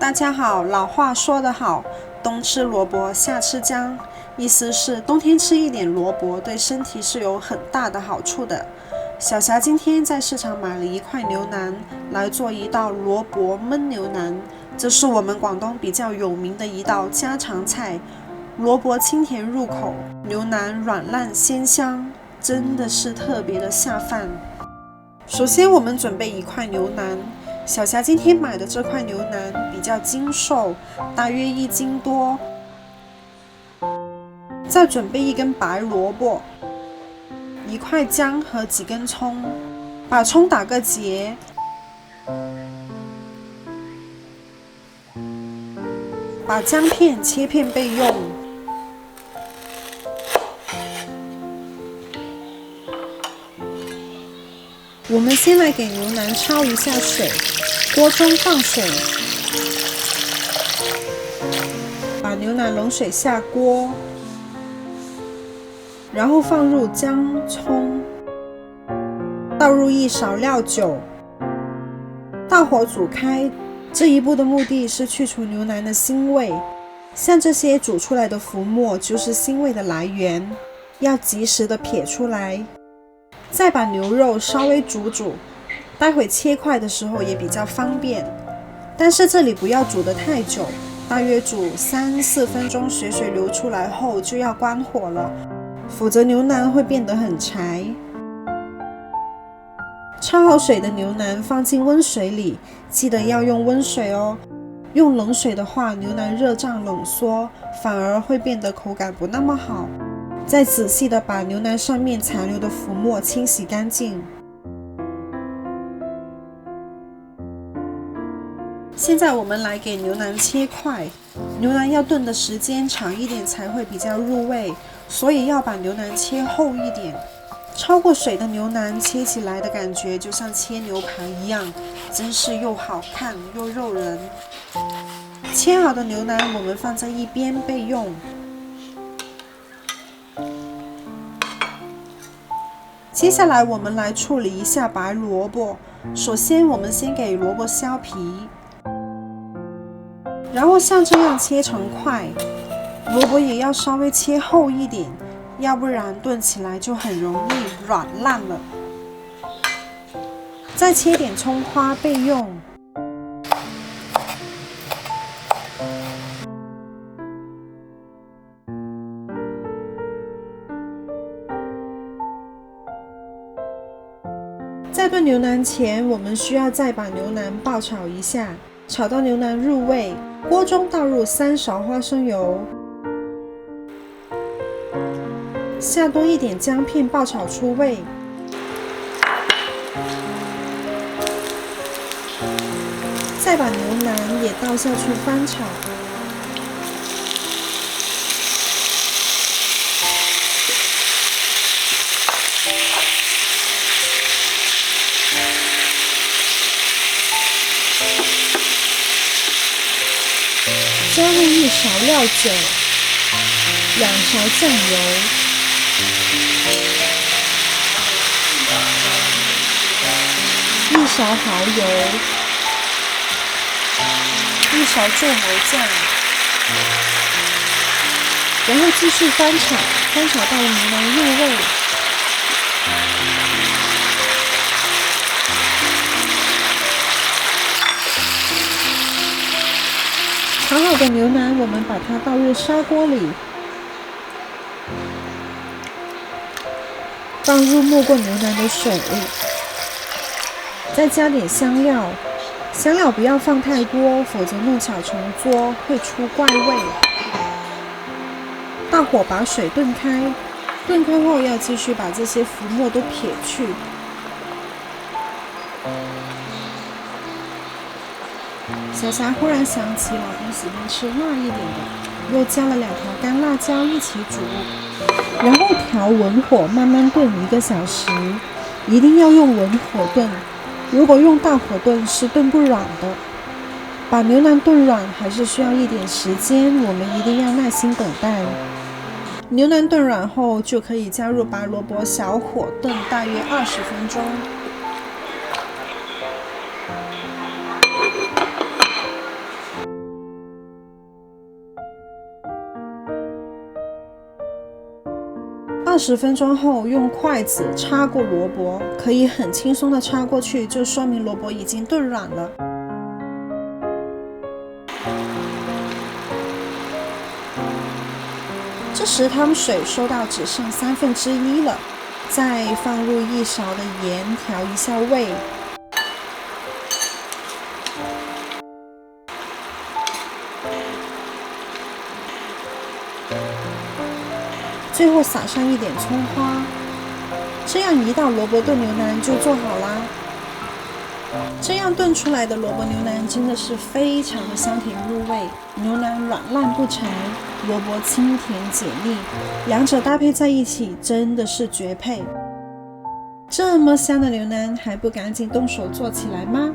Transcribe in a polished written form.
大家好，老话说得好，冬吃萝卜夏吃姜，意思是冬天吃一点萝卜对身体是有很大的好处的。小霞今天在市场买了一块牛腩来做一道萝卜焖牛腩，这是我们广东比较有名的一道家常菜。萝卜清甜入口，牛腩软烂鲜香，真的是特别的下饭。首先我们准备一块牛腩，小霞今天买的这块牛腩比较精瘦，大约1斤多。再准备一根白萝卜，一块姜和几根葱，把葱打个结，把姜片切片备用。我们先来给牛腩焯一下水，锅中放水，把牛腩冷水下锅，然后放入姜葱，倒入1勺料酒，大火煮开。这一步的目的是去除牛腩的腥味，像这些煮出来的浮沫就是腥味的来源，要及时的撇出来。再把牛肉稍微煮，待会切块的时候也比较方便。但是这里不要煮得太久，大约煮3-4分钟，水流出来后就要关火了，否则牛腩会变得很柴。焯好水的牛腩放进温水里，记得要用温水哦。用冷水的话，牛腩热胀冷缩，反而会变得口感不那么好。再仔细的把牛腩上面残留的浮沫清洗干净。现在我们来给牛腩切块，牛腩要炖的时间长一点才会比较入味，所以要把牛腩切厚一点。焯过水的牛腩切起来的感觉就像切牛排一样，真是又好看又诱人。切好的牛腩我们放在一边备用。接下来我们来处理一下白萝卜。首先我们先给萝卜削皮，然后像这样切成块。萝卜也要稍微切厚一点，要不然炖起来就很容易软烂了。再切点葱花备用。在炖牛腩前，我们需要再把牛腩爆炒一下，炒到牛腩入味。锅中倒入3勺花生油，下多一点姜片爆炒出味，再把牛腩也倒下去翻炒。加入1勺料酒，2勺酱油，1勺蚝油，1勺芥末酱，然后继续翻炒到牛腩入味。炒好的牛腩，我们把它倒入砂锅里，放入没过牛腩的水，再加点香料，香料不要放太多，否则弄巧成拙会出怪味。大火把水炖开，炖开后要继续把这些浮沫都撇去。小霞忽然想起老公喜欢吃辣一点的，又加了2条干辣椒一起煮，然后调文火慢慢炖1个小时，一定要用文火炖，如果用大火炖是炖不软的。把牛腩炖软还是需要一点时间，我们一定要耐心等待。牛腩炖软后就可以加入白萝卜，小火炖大约20分钟。20分钟后，用筷子插过萝卜，可以很轻松的插过去，就说明萝卜已经炖软了。这时汤水收到只剩1/3了，再放入1勺的盐调一下味。最后撒上一点葱花，这样一道萝卜炖牛腩就做好啦。这样炖出来的萝卜牛腩真的是非常的香甜入味，牛腩软烂不柴，萝卜清甜解腻，两者搭配在一起真的是绝配。这么香的牛腩还不赶紧动手做起来吗？